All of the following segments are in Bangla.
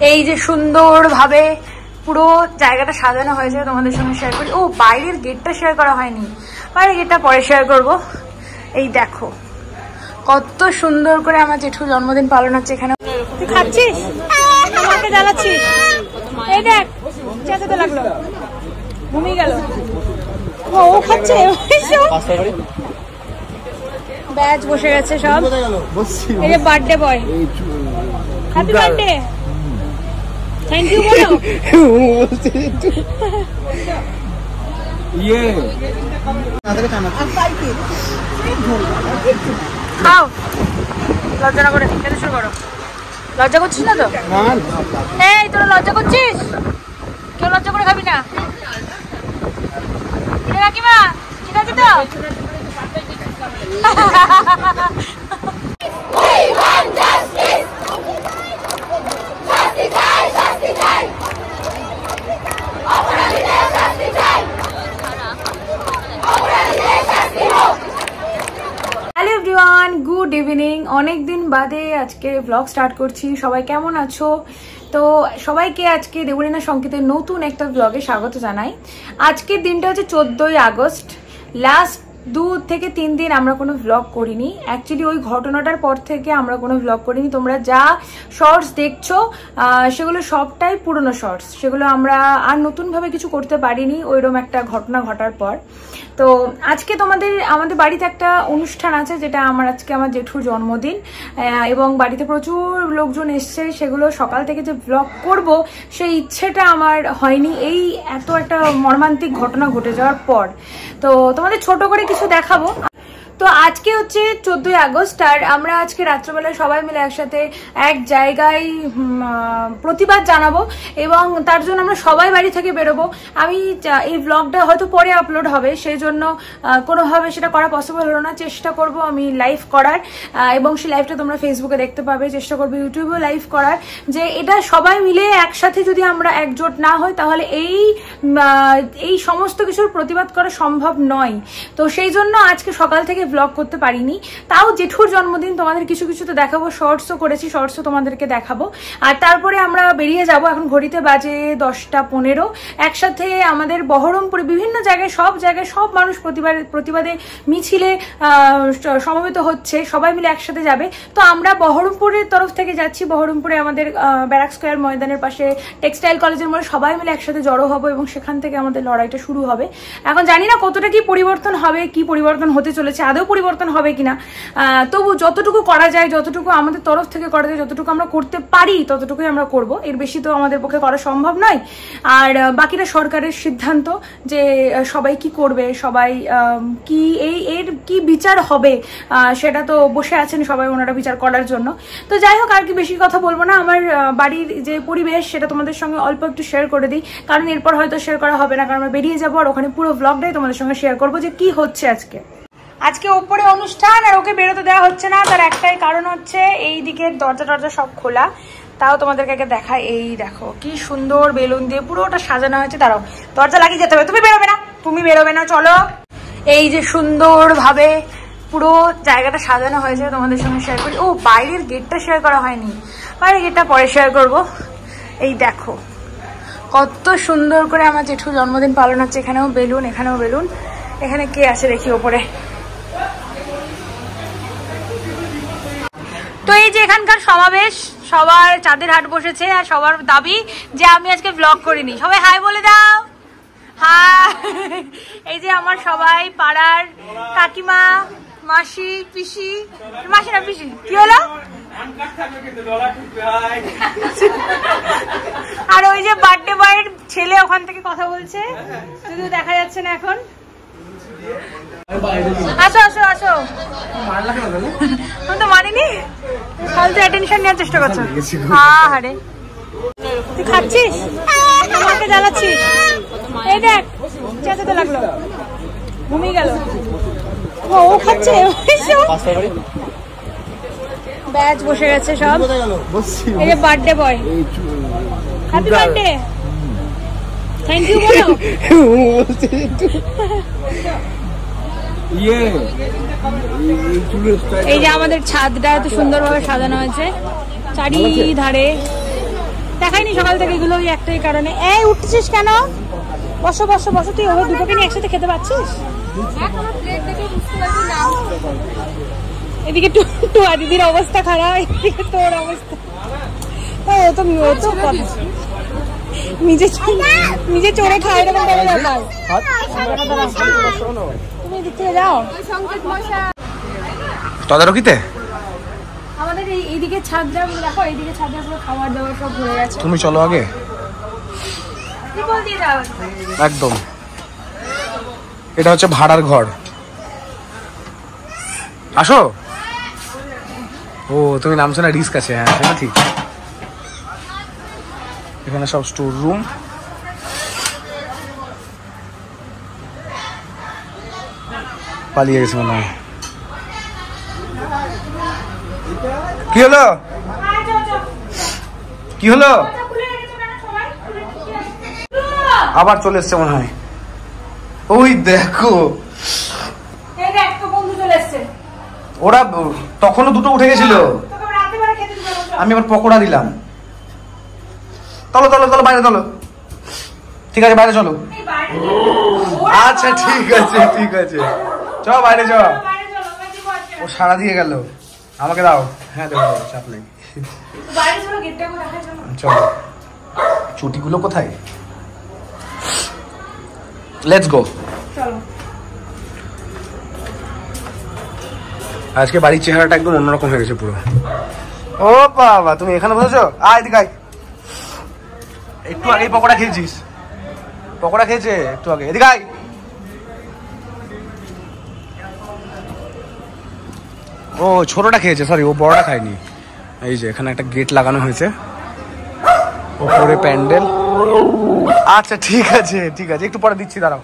এই যে সুন্দর ভাবে পুরো জায়গাটা সাজানো হয়েছে তোমাদের সঙ্গে শেয়ার করি। ও বাইরের গেটটা শেয়ার করা হয়নি, বাইরের গেটটা পরে শেয়ার করব। এই দেখো কত সুন্দর করে আমার জেঠুর জন্মদিন পালন হচ্ছে এখানে। তুই খাচ্ছিস, আমাকে জ্বালাচ্ছিস। এই দেখ চেঁচাতে লাগলো, ঘুমিয়ে গেল। ও খাচ্ছে, ব্যাচ বসে গেছে সব। এই যে birthday boy, happy birthday, thank you বলো। খাও, লজ্জা না করে খেতে শুরু করো। লজ্জা করছিস না তো? এই তোরা লজ্জা করছিস? কেউ লজ্জা করে খাবি না? কাকিমা ঠিক আছে তো? Hello everyone, good evening. অনেকদিন বাদে আজকে ব্লগ স্টার্ট করছি। সবাই কেমন আছো? তো সবাইকে আজকে দেবলীনা সংকেতের নতুন একটা ব্লগে স্বাগত জানাই। আজকের দিনটা হচ্ছে 14ই আগস্ট। লাস্ট 2 থেকে 3 দিন আমরা কোনো ভ্লগ করিনি। অ্যাকচুয়ালি ওই ঘটনাটার পর থেকে আমরা কোনো ভ্লগ করিনি। তোমরা যা শর্টস দেখছো সেগুলো সবটাই পুরনো শর্টস, সেগুলো আমরা আর নতুনভাবে কিছু করতে পারিনি ওইরকম একটা ঘটনা ঘটার পর। তো আজকে আমাদের বাড়িতে একটা অনুষ্ঠান আছে, যেটা আজকে আমার জেঠুর জন্মদিন এবং বাড়িতে প্রচুর লোকজন এসছে। সেগুলো সকাল থেকে যে ভ্লগ করব সেই ইচ্ছেটা আমার হয়নি, এই এত একটা মর্মান্তিক ঘটনা ঘটে যাওয়ার পর। তো তোমাদের ছোট করে কিছু দেখাবো। তো আজকে হচ্ছে 14ই আগস্ট, আর আমরা আজকে রাত্রেবেলায় সবাই মিলে একসাথে এক জায়গায় প্রতিবাদ জানাবো এবং তার জন্য আমরা সবাই বাড়ি থেকে বেরোবো। আমি এই ব্লগটা হয়তো পরে আপলোড হবে, সেই জন্য কোনোভাবে সেটা করা পসিবল হলো না। চেষ্টা করব আমি লাইভ করার এবং সেই লাইভটা তোমরা ফেসবুকে দেখতে পাবে। চেষ্টা করবো ইউটিউবেও লাইভ করার, যে এটা সবাই মিলে একসাথে যদি আমরা একজোট না হই তাহলে এই সমস্ত কিছুর প্রতিবাদ করা সম্ভব নয়। তো সেই জন্য আজকে সকাল থেকে ব্লগ করতে পারিনি। তাও জেঠুর জন্মদিন তোমাদের কিছু কিছু তো দেখাবো, শর্টসও করেছি, শর্টসও তোমাদেরকে দেখাবো। আর তারপরে আমরা বেরিয়ে যাব। এখন ঘড়িতে বাজে 10টা 15। একসাথে আমাদের বহরমপুরে বিভিন্ন জায়গায় সব মানুষ প্রতিবাদে মিছিলে সমবেত হচ্ছে, সবাই মিলে একসাথে যাবে। তো আমরা বহরমপুরের তরফ থেকে যাচ্ছি। বহরমপুরে আমাদের ব্যারাক স্কোয়ার ময়দানের পাশে টেক্সটাইল কলেজের মধ্যে সবাই মিলে একসাথে জড়ো হবো এবং সেখান থেকে আমাদের লড়াইটা শুরু হবে। এখন জানি না কতটা কি পরিবর্তন হবে, কি পরিবর্তন হতে চলেছে, আদৌ পরিবর্তন হবে কিনা। তবু যতটুকু করা যায়, যতটুকু আমাদের তরফ থেকে করা যায়, যতটুকু আমরা করতে পারি ততটুকুই আমরা করব। এর বেশি তো আমাদের পক্ষে করা সম্ভব নয়। আর বাকিটা সরকারের সিদ্ধান্ত, যে সবাই কি করবে, সবাই এর কি বিচার হবে, সেটা তো বসে আছেন সবাই ওনারা বিচার করার জন্য। তো যাই হোক, আর কি বেশি কথা বলবো না। আমার বাড়ির যে পরিবেশ সেটা তোমাদের সঙ্গে অল্প একটু শেয়ার করে দিই, কারণ এরপর হয়তো শেয়ার করা হবে না, কারণ আমরা বেরিয়ে যাবো আর ওখানে পুরো ব্লগটাই তোমাদের সঙ্গে শেয়ার করবো যে কি হচ্ছে আজকে ওপরে অনুষ্ঠান। আর ওকে বেরোতে দেওয়া হচ্ছে না, তার একটাই কারণ হচ্ছে এই দিকের দরজা সব খোলা। তাও তোমাদেরকে আগে দেখায়। এই দেখো কি সুন্দর বেলুন দিয়ে পুরোটা সাজানো হয়েছে। দাঁড়াও, দরজা লাগিয়ে যেতে হবে। তুমি বেরোবে না, চলো। এই যে সুন্দর ভাবে পুরো জায়গাটা সাজানো হয়েছে তোমাদের সঙ্গে শেয়ার করি। ও বাইরের গেটটা শেয়ার করা হয়নি, বাইরের গেটটা পরে শেয়ার করব। এই দেখো কত সুন্দর করে আমার জেঠুর জন্মদিন পালন হচ্ছে। এখানেও বেলুন, এখানেও বেলুন। এখানে কে আছে দেখি ওপরে। তো এই যে এখানকার সমাবেশ, সবার চাঁদের হাট বসেছে আর সবার দাবি যে আমি আজকে ব্লগ করিনি। সবাই হাই বলে দাও। হাই। এই যে আমার সবাই পাড়ার কাকিমা, মাসি, পিসি, মাসি না পিসি, কি হলো? আর ওই যে বার্থডে বয়ের ছেলে ওখান থেকে কথা বলছে, শুধু দেখা যাচ্ছে না এখন। আসো আমি তো মানিনি, ফালতু অ্যাটেনশন নেওয়ার চেষ্টা করছো। আরে তুই খাচ্ছিস, আমাকে জ্বালাচ্ছিস। এই দেখ চেঁচাতে লাগলো, ঘুমিয়ে গেল। ও খাচ্ছে, ব্যাচ বসে গেছে সব। এই যে birthday boy, happy birthday, thank you বলো। এই যে আমাদের ছাদটা এত সুন্দরভাবে সাজানো হয়েছে চারিধারে। দেখাইনি সকাল থেকে এগুলো ওই একটাই কারণে। এই উঠছিস কেন? বসো বসো বসো, তুই ওই দুটোকে নিয়ে একসাথে খেতে পাচ্ছিস? এদিকে টুয়া দিদির অবস্থা খারাপ, এদিকে তোর অবস্থা। ও তো নিজে চড়ে খায় এরকম করে ব্যাপার। তুমি এদিক থেকে যাও তদারকিতে। আমাদের এইদিকে ছাদটা দেখো, এইদিকে ছাদটা পুরো খাবার দাবার সব ভরে গেছে। তুমি চলো আগে একদম। এটা হচ্ছে ভাড়ার ঘর, আসো। ও তুমি নামছো না, রিস্ক আছে। হ্যাঁ সেটা ঠিক। এখানে সব স্টোর রুম। পালিয়ে গেছে মনে হয়। কি হলো কি হলো? আবার চলে এসছে মনে হয়। ওই দেখো ওরা তখনও দুটো উঠে গেছিল। আমি আবার পকোড়া দিলাম। চলো চলো চলো বাইরে চলো। ঠিক আছে বাইরে চলো। আচ্ছা ঠিক আছে ঠিক আছে, চ বাইরে চ। ও সারা দিয়ে গেল, আমাকে দাও। হ্যাঁ দেবো, চাপ নেই। চলো। ছুটিগুলো কোথায়? Let's go. আজকে বাড়ির চেহারাটা একদম অন্যরকম হয়ে গেছে পুরো। ও বাবা তুমি এখানে বসেছো? আয় এদিকে আয়। একটু আগে পকোড়া খেয়েছিস? পকোড়া খেয়েছে একটু আগে। এদিকে আয়। ও ছোটটা খেয়েছে, সরি ও বড়টা খায়নি। এই যে এখানে একটা গেট লাগানো হয়েছে, ওপরে প্যান্ডেল। আচ্ছা ঠিক আছে ঠিক আছে, একটু পরে দিচ্ছি, দাঁড়াও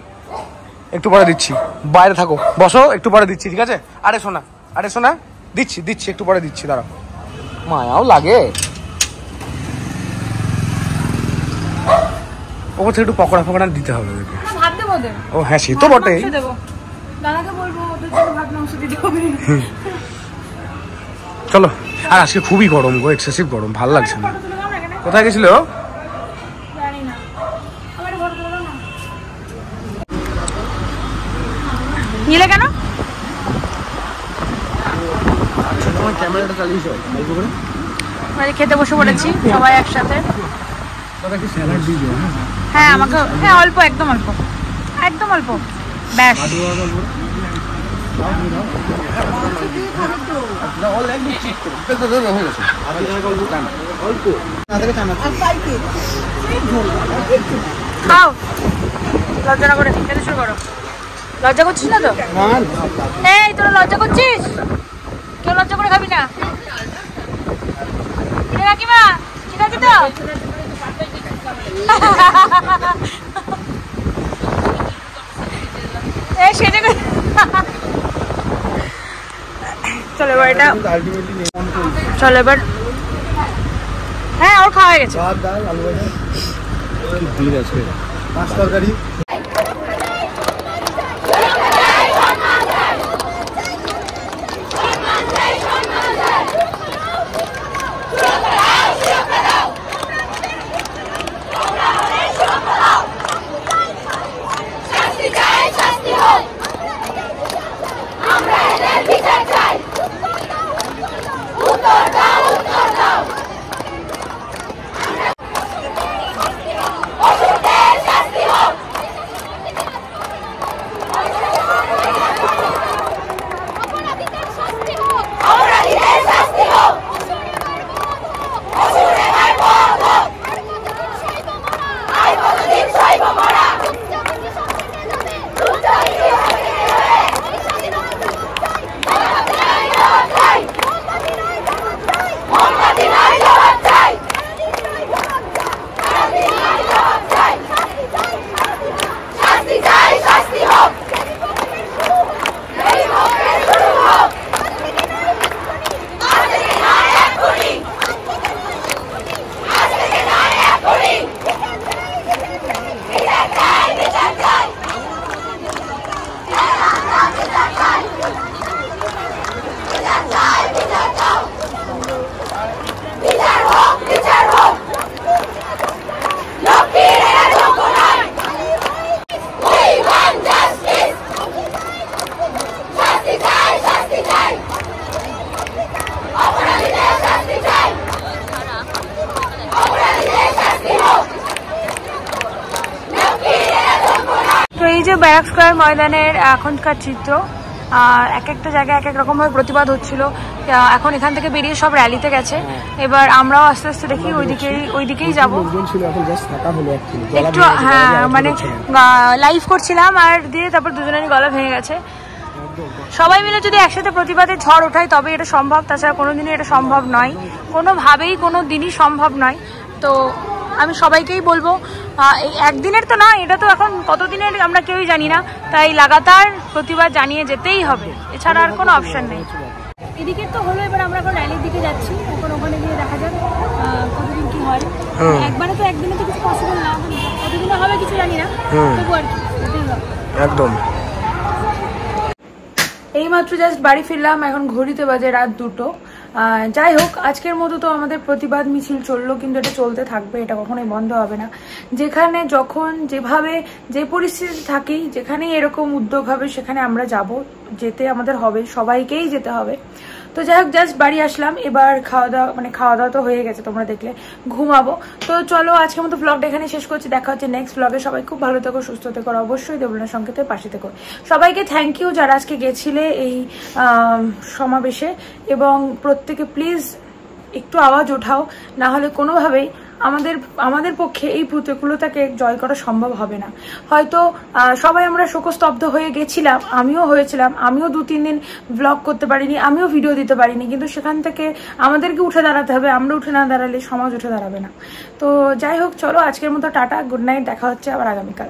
একটু পরে দিচ্ছি। বাইরে থাকো, বসো, একটু পরে দিচ্ছি ঠিক আছে? আরে শোনা, আরে শোনা, দিচ্ছি দিচ্ছি, একটু পরে দিচ্ছি, দাঁড়াও। মায়াও লাগে। ওপর থেকে একটু পকোড়া ফকোড়া দিতে হবে। ও হ্যাঁ সে তো বটে। চলো। আর আজকে খুবই গরম গো, এক্সেসিভ গরম, ভালো লাগছে না। কোথায় গেছিল? নিলে কেন? ক্যামেরাটা চালিয়েছো? খেতে বসে পড়েছি সবাই একসাথে। হ্যাঁ আমাকে, হ্যাঁ অল্প, একদম অল্প, একদম অল্প, ব্যাস। খাও, লজ্জা না করে খেতে শুরু করো। লজ্জা করছিস না তো? এই তোরা লজ্জা করছিস? কেউ লজ্জা করে খাবি না? কাকিমা ঠিক আছে তো? এই সেটা চলো এবার এটা, চলো এবার। হ্যাঁ ওর খাওয়া হয়ে গেছে। তরকারি এই যে ব্যারাক স্কয়ার ময়দানের এখনকার চিত্র, এক একটা জায়গায় এক এক রকমভাবে প্রতিবাদ হচ্ছিল। এখন এখান থেকে বেরিয়ে সব র্যালিতে গেছে, এবার আমরাও আস্তে আস্তে দেখি ওইদিকেই যাবো একটু। হ্যাঁ মানে লাইভ করছিলাম আর দিয়ে তারপর দুজনেরই গলা ভেঙে গেছে। সবাই মিলে যদি একসাথে প্রতিবাদে ঝড় ওঠায় তবে এটা সম্ভব, তাছাড়া কোনোদিনই এটা সম্ভব নয়, কোনোভাবেই কোনো দিনই সম্ভব নয়। তো আমি সবাইকেই বলবো, এই একদিনের তো না, এটা তো এখন কতদিনের আমরা কেউই জানি না, তাই লাগাতার প্রতিবাদ জানিয়ে যেতেই হবে, এছাড়া আর কোনো অপশন নেই। এদিকে তো হলো, এবার আমরা এখন র্যালির দিকে যাচ্ছি, এখন ওখানে গিয়ে দেখা যাক কতদিন কি হয়। একবারে তো একদিনে তো কিছু পসিবল না, কতদিনে হবে কিছু জানি না, তবু আর কি একদম। এইমাত্র জাস্ট বাড়ি ফিরলাম, এখন ঘড়িতে বাজে রাত 2টো। যাই হোক, আজকের মতো তো আমাদের প্রতিবাদ মিছিল চললো, কিন্তু এটা চলতে থাকবে, এটা কখনোই বন্ধ হবে না। যেখানে যখন যেভাবে যে পরিস্থিতি থাকি, যেখানেই এরকম উদ্যোগ হবে সেখানে আমরা যাব, যেতে আমাদের হবে, সবাইকেই যেতে হবে। তো যাই হোক, জাস্ট বাড়ি আসলাম, এবার খাওয়া দাওয়া তো হয়ে গেছে, তোমরা দেখলে, ঘুমাবো। তো চলো আজকের মতো ব্লগটা এখানে শেষ করছি, দেখা হচ্ছে নেক্সট ব্লগে। সবাই খুব ভালো থেকো, সুস্থ থেকো, অবশ্যই দেবলীনা সংকেতের পাশে থেকো। সবাইকে থ্যাংক ইউ যারা আজকে গেছিলে এই সমাবেশে, এবং প্রত্যেকে প্লিজ একটু আওয়াজ ওঠাও, না হলে কোনোভাবেই আমাদের পক্ষে এই প্রতিকূলতাকে জয় করা সম্ভব হবে না। হয়তো সবাই আমরা শোকস্তব্ধ হয়ে গেছিলাম, আমিও হয়েছিলাম, আমিও 2-3 দিন ব্লগ করতে পারিনি, আমিও ভিডিও দিতে পারিনি, কিন্তু সেখান থেকে আমাদেরকে উঠে দাঁড়াতে হবে। আমরা উঠে না দাঁড়ালে সমাজ উঠে দাঁড়াবে না। তো যাই হোক, চলো আজকের মতো টাটা, গুড নাইট, দেখা হচ্ছে আবার আগামীকাল।